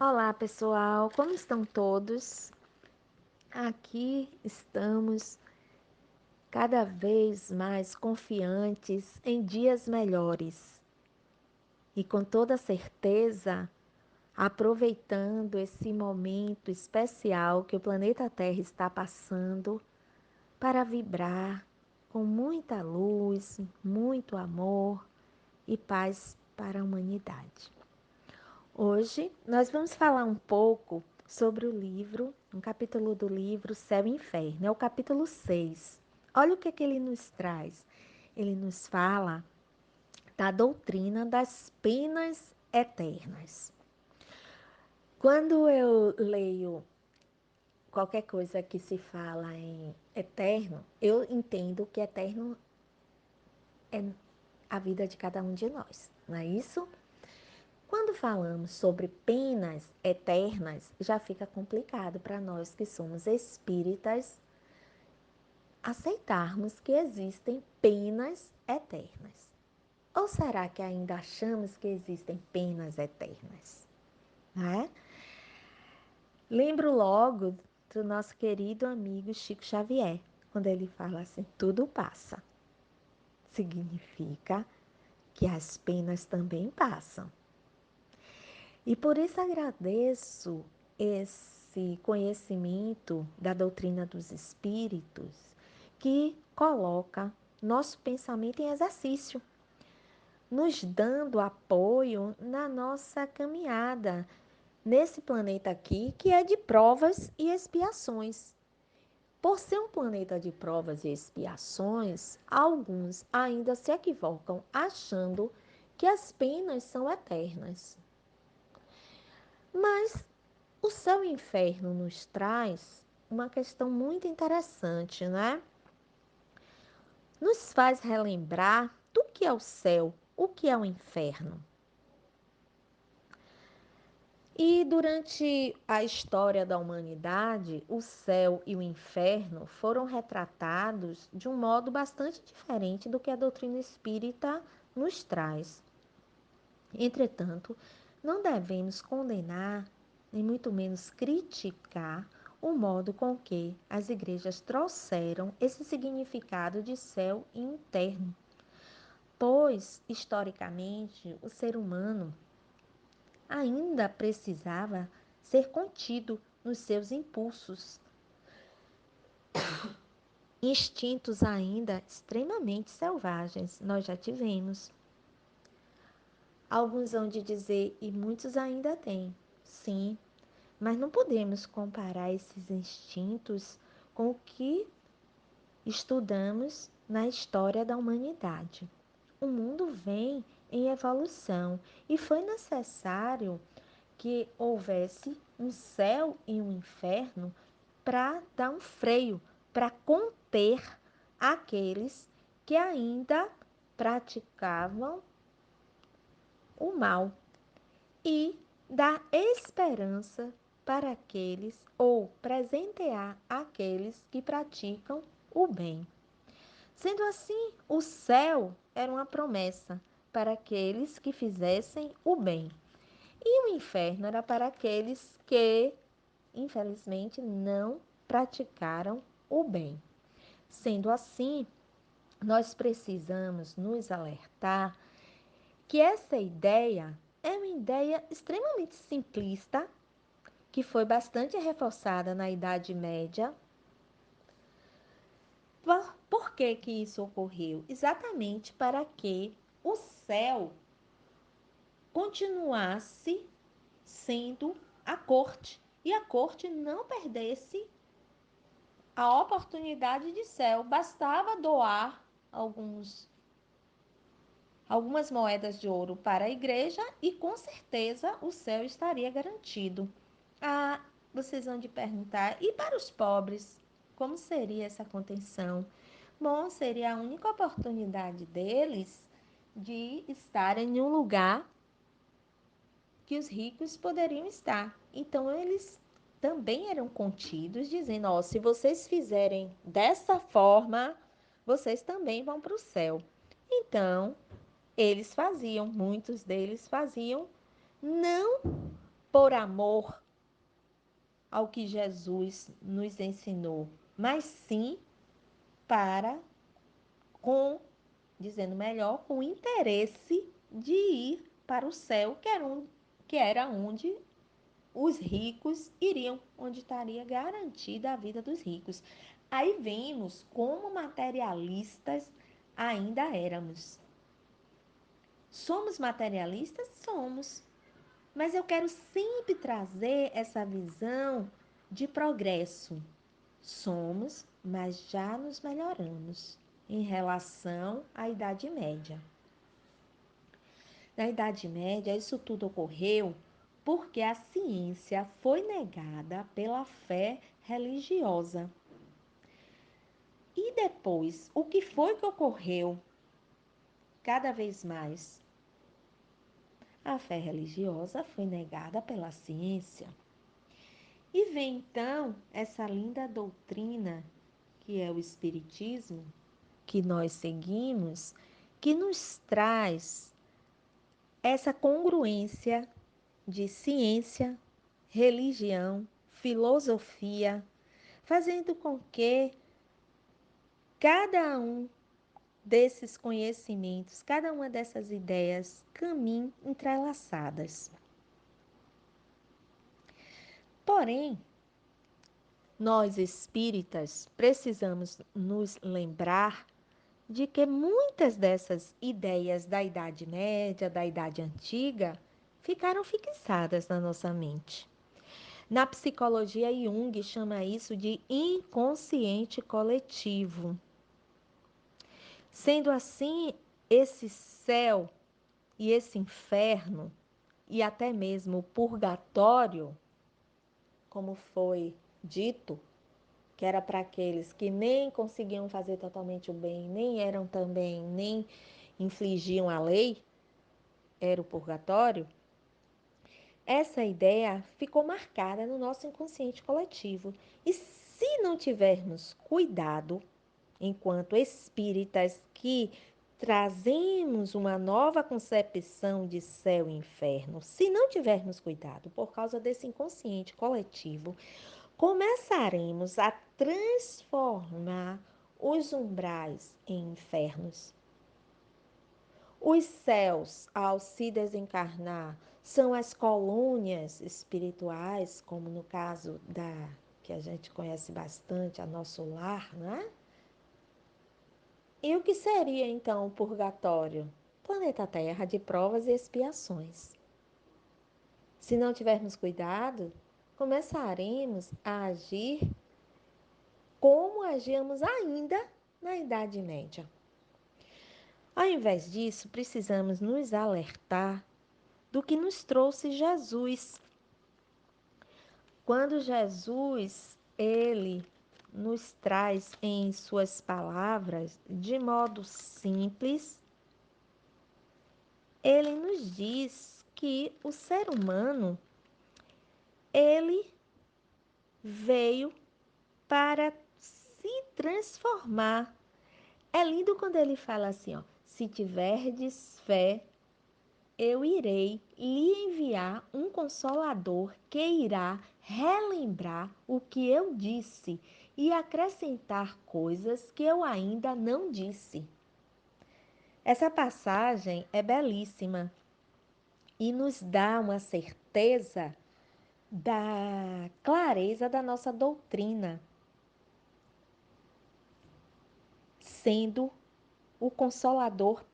Olá, pessoal, como estão todos? Aqui estamos cada vez mais confiantes em dias melhores e com toda certeza aproveitando esse momento especial que o planeta Terra está passando para vibrar com muita luz, muito amor e paz para a humanidade. Hoje nós vamos falar um pouco sobre o livro, um capítulo do livro Céu e Inferno, é o capítulo 6. Olha o que ele nos traz. Ele nos fala da doutrina das penas eternas. Quando eu leio qualquer coisa que se fala em eterno, eu entendo que eterno é a vida de cada um de nós, não é isso? Quando falamos sobre penas eternas, já fica complicado para nós que somos espíritas aceitarmos que existem penas eternas. Ou será que ainda achamos que existem penas eternas? Né? Lembro logo do nosso querido amigo Chico Xavier, quando ele fala assim: tudo passa. Significa que as penas também passam. E por isso agradeço esse conhecimento da doutrina dos espíritos que coloca nosso pensamento em exercício, nos dando apoio na nossa caminhada nesse planeta aqui que é de provas e expiações. Por ser um planeta de provas e expiações, alguns ainda se equivocam achando que as penas são eternas. Mas o céu e o inferno nos traz uma questão muito interessante, né? Nos faz relembrar do que é o céu, o que é o inferno. E durante a história da humanidade, o céu e o inferno foram retratados de um modo bastante diferente do que a doutrina espírita nos traz. Entretanto, não devemos condenar, nem muito menos criticar, o modo com que as igrejas trouxeram esse significado de céu e inferno, pois, historicamente, o ser humano ainda precisava ser contido nos seus impulsos, instintos ainda extremamente selvagens. Nós já tivemos. Alguns vão de dizer, e muitos ainda têm, sim, mas não podemos comparar esses instintos com o que estudamos na história da humanidade. O mundo vem em evolução e foi necessário que houvesse um céu e um inferno para dar um freio, para conter aqueles que ainda praticavam o mal e dar esperança para aqueles ou presentear aqueles que praticam o bem. Sendo assim, o céu era uma promessa para aqueles que fizessem o bem, e o inferno era para aqueles que, infelizmente, não praticaram o bem. Sendo assim, nós precisamos nos alertar que essa ideia é uma ideia extremamente simplista, que foi bastante reforçada na Idade Média. Por que que isso ocorreu? Exatamente para que o céu continuasse sendo a corte e a corte não perdesse a oportunidade de céu. Bastava doar algumas moedas de ouro para a igreja e com certeza o céu estaria garantido. Ah, vocês vão de perguntar, e para os pobres, como seria essa contenção? Bom, seria a única oportunidade deles de estarem em um lugar que os ricos poderiam estar. Então, eles também eram contidos, dizendo: ó, se vocês fizerem dessa forma, vocês também vão para o céu. Então, eles faziam, muitos deles faziam, não por amor ao que Jesus nos ensinou, mas sim para, com, dizendo melhor, com interesse de ir para o céu, que era onde os ricos iriam, onde estaria garantida a vida dos ricos. Aí vemos como materialistas ainda éramos. Somos materialistas? Somos. Mas eu quero sempre trazer essa visão de progresso. Somos, mas já nos melhoramos em relação à Idade Média. Na Idade Média, isso tudo ocorreu porque a ciência foi negada pela fé religiosa. E depois, o que foi que ocorreu cada vez mais? A fé religiosa foi negada pela ciência. E vem então essa linda doutrina que é o Espiritismo, que nós seguimos, que nos traz essa congruência de ciência, religião, filosofia, fazendo com que cada um desses conhecimentos, cada uma dessas ideias caminhem entrelaçadas. Porém, nós espíritas precisamos nos lembrar de que muitas dessas ideias da Idade Média, da Idade Antiga, ficaram fixadas na nossa mente. Na psicologia, Jung chama isso de inconsciente coletivo. Sendo assim, esse céu e esse inferno, e até mesmo o purgatório, como foi dito, que era para aqueles que nem conseguiam fazer totalmente o bem, nem eram também, nem infligiam a lei, era o purgatório. Essa ideia ficou marcada no nosso inconsciente coletivo. E se não tivermos cuidado, enquanto espíritas que trazemos uma nova concepção de céu e inferno, se não tivermos cuidado por causa desse inconsciente coletivo, começaremos a transformar os umbrais em infernos. Os céus, ao se desencarnar, são as colônias espirituais, como no caso da que a gente conhece bastante, a nosso lar, né? E o que seria então o purgatório? Planeta Terra de provas e expiações. Se não tivermos cuidado, começaremos a agir como agíamos ainda na Idade Média. Ao invés disso, precisamos nos alertar do que nos trouxe Jesus. Quando Jesus, ele nos traz em suas palavras, de modo simples, ele nos diz que o ser humano, ele veio para se transformar. É lindo quando ele fala assim, ó, se tiverdes fé, eu irei lhe enviar um consolador que irá relembrar o que eu disse e acrescentar coisas que eu ainda não disse. Essa passagem é belíssima e nos dá uma certeza da clareza da nossa doutrina, sendo o consolador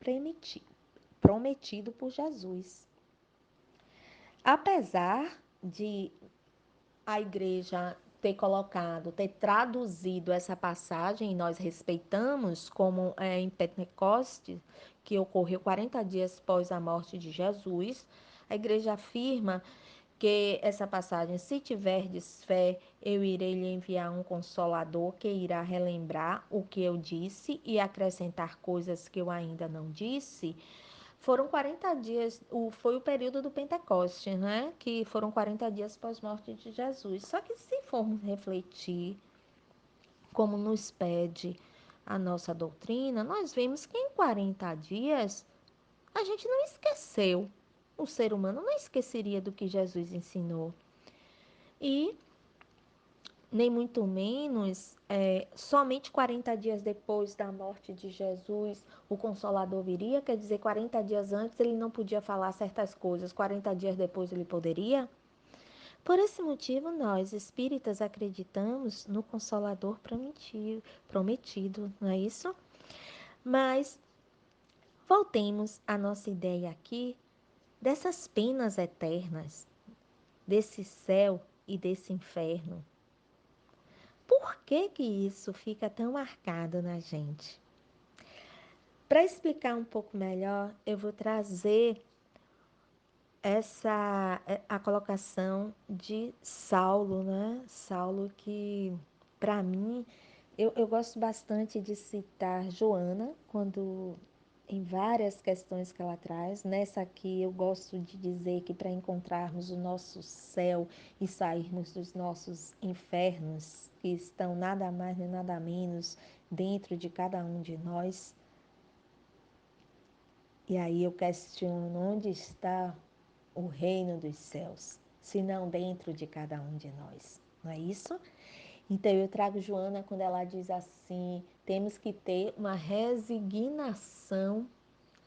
prometido por Jesus. Apesar de a igreja ter colocado, ter traduzido essa passagem, e nós respeitamos, como em Pentecostes, que ocorreu 40 dias após a morte de Jesus, a igreja afirma que essa passagem, se tiverdes fé, eu irei lhe enviar um consolador que irá relembrar o que eu disse e acrescentar coisas que eu ainda não disse. Foram 40 dias, foi o período do Pentecostes, né? Que foram 40 dias pós-morte de Jesus. Só que se formos refletir, como nos pede a nossa doutrina, nós vemos que em 40 dias a gente não esqueceu o ser humano não esqueceria do que Jesus ensinou. E nem muito menos, somente 40 dias depois da morte de Jesus, o Consolador viria, quer dizer, 40 dias antes ele não podia falar certas coisas, 40 dias depois ele poderia? Por esse motivo, nós espíritas acreditamos no Consolador prometido, não é isso? Mas voltemos à nossa ideia aqui dessas penas eternas, desse céu e desse inferno. Por que que isso fica tão marcado na gente? Para explicar um pouco melhor, eu vou trazer a colocação de Saulo, né? Saulo que, para mim, eu gosto bastante de citar Joana, quando em várias questões que ela traz. Nessa aqui eu gosto de dizer que para encontrarmos o nosso céu e sairmos dos nossos infernos, que estão nada mais nem nada menos dentro de cada um de nós, e aí eu questiono onde está o reino dos céus, se não dentro de cada um de nós, não é isso? Então eu trago Joana quando ela diz assim: temos que ter uma resignação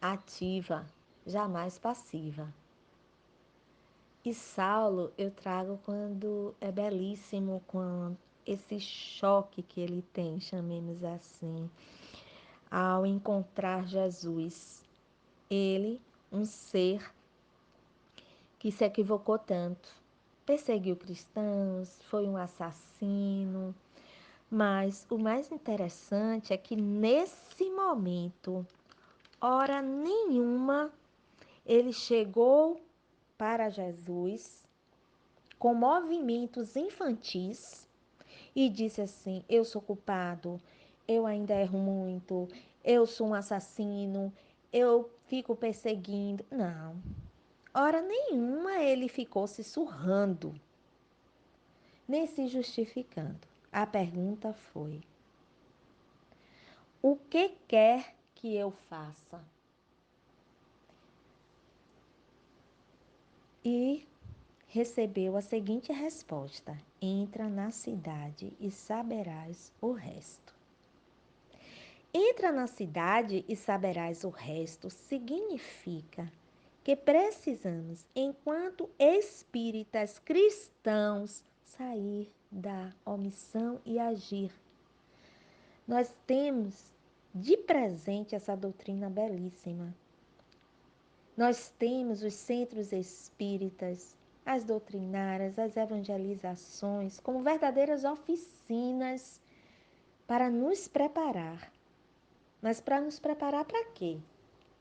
ativa, jamais passiva. E Saulo eu trago quando é belíssimo, quando esse choque que ele tem, chamemos assim, ao encontrar Jesus. Ele, um ser que se equivocou tanto, perseguiu cristãos, foi um assassino, mas o mais interessante é que nesse momento, hora nenhuma, ele chegou para Jesus com movimentos infantis e disse assim: eu sou culpado, eu ainda erro muito, eu sou um assassino, eu fico perseguindo. Não, hora nenhuma ele ficou se surrando, nem se justificando. A pergunta foi: o que quer que eu faça? E recebeu a seguinte resposta: entra na cidade e saberás o resto. Entra na cidade e saberás o resto significa que precisamos, enquanto espíritas cristãos, sair da omissão e agir. Nós temos de presente essa doutrina belíssima. Nós temos os centros espíritas, as doutrinárias, as evangelizações, como verdadeiras oficinas para nos preparar. Mas para nos preparar para quê?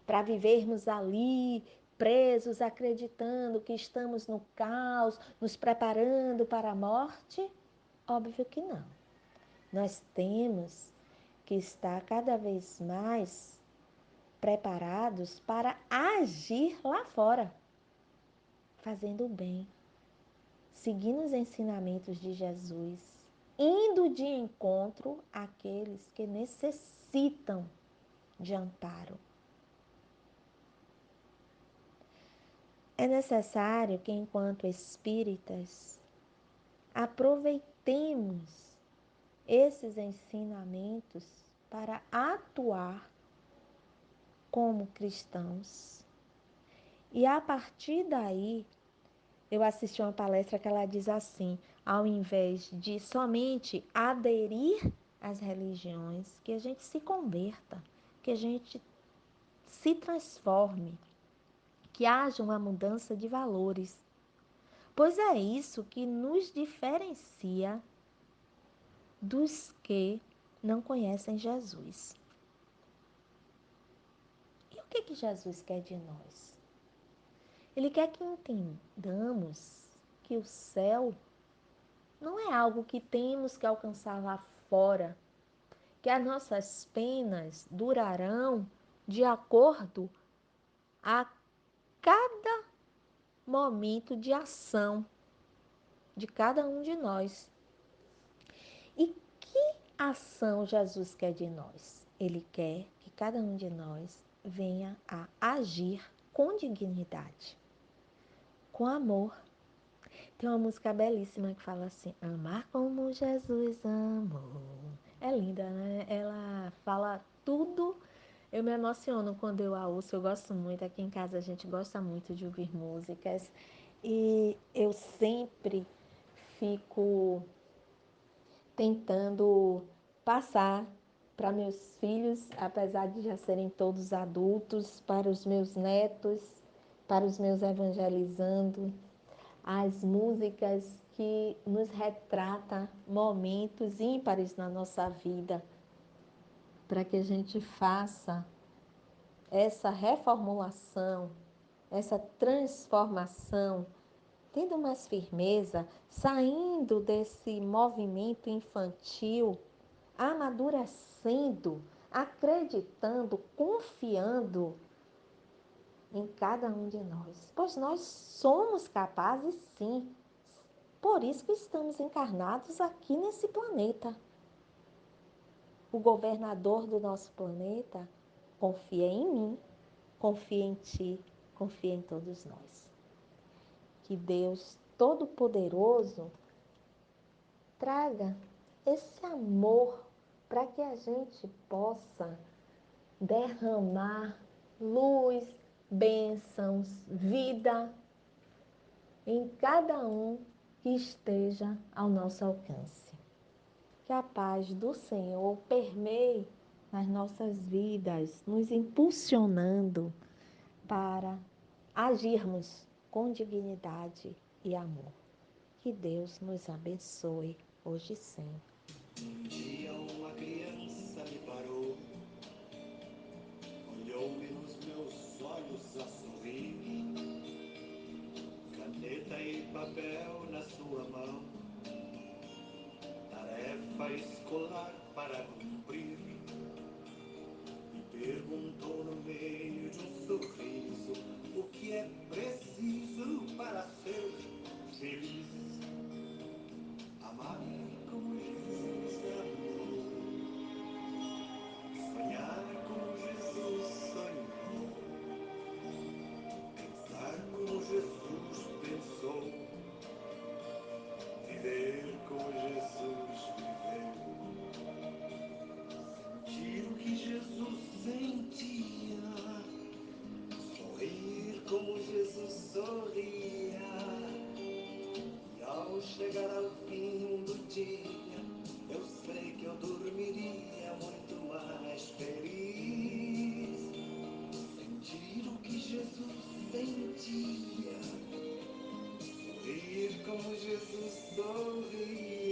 Para vivermos ali, presos, acreditando que estamos no caos, nos preparando para a morte? Óbvio que não. Nós temos que estar cada vez mais preparados para agir lá fora, fazendo o bem, seguindo os ensinamentos de Jesus, indo de encontro àqueles que necessitam de amparo. É necessário que, enquanto espíritas, aproveitemos esses ensinamentos para atuar como cristãos. E a partir daí, eu assisti uma palestra que ela diz assim: ao invés de somente aderir às religiões, que a gente se converta, que a gente se transforme, que haja uma mudança de valores. Pois é isso que nos diferencia dos que não conhecem Jesus. E o que que Jesus quer de nós? Ele quer que entendamos que o céu não é algo que temos que alcançar lá fora, que as nossas penas durarão de acordo a cada momento de ação de cada um de nós. E que ação Jesus quer de nós? Ele quer que cada um de nós venha a agir com dignidade. com amor. Tem uma música belíssima que fala assim: amar como Jesus amou. É linda, né? Ela fala tudo. Eu me emociono quando eu a ouço. Eu gosto muito. Aqui em casa a gente gosta muito de ouvir músicas. E eu sempre fico tentando passar para meus filhos, apesar de já serem todos adultos, para os meus netos, para os meus evangelizando, as músicas que nos retratam momentos ímpares na nossa vida, para que a gente faça essa reformulação, essa transformação, tendo mais firmeza, saindo desse movimento infantil, amadurecendo, acreditando, confiando em cada um de nós, pois nós somos capazes sim. Por isso que estamos encarnados aqui nesse planeta. O governador do nosso planeta confia em mim, confia em ti, confia em todos nós. Que Deus Todo-Poderoso traga esse amor para que a gente possa derramar luz, bênçãos, vida em cada um que esteja ao nosso alcance. Que a paz do Senhor permeie nas nossas vidas, nos impulsionando para agirmos com dignidade e amor. Que Deus nos abençoe hoje e sempre. Um dia uma criança me parou, olhou-me nos meus olhos a sorrir, caneta e papel na sua mão, tarefa escolar para cumprir, e perguntou no meio de um sorriso o que é preciso para ser feliz. Amar como Jesus amou, sonhar como Jesus sonhou, pensar como Jesus pensou, viver como Jesus viveu, sentir o que Jesus sentia, sorrir como Jesus sorria. E ao chegar ao fim do dia, eu sei que eu dormiria muito mais feliz. Sentir o que Jesus sentia, sorrir como Jesus sorria.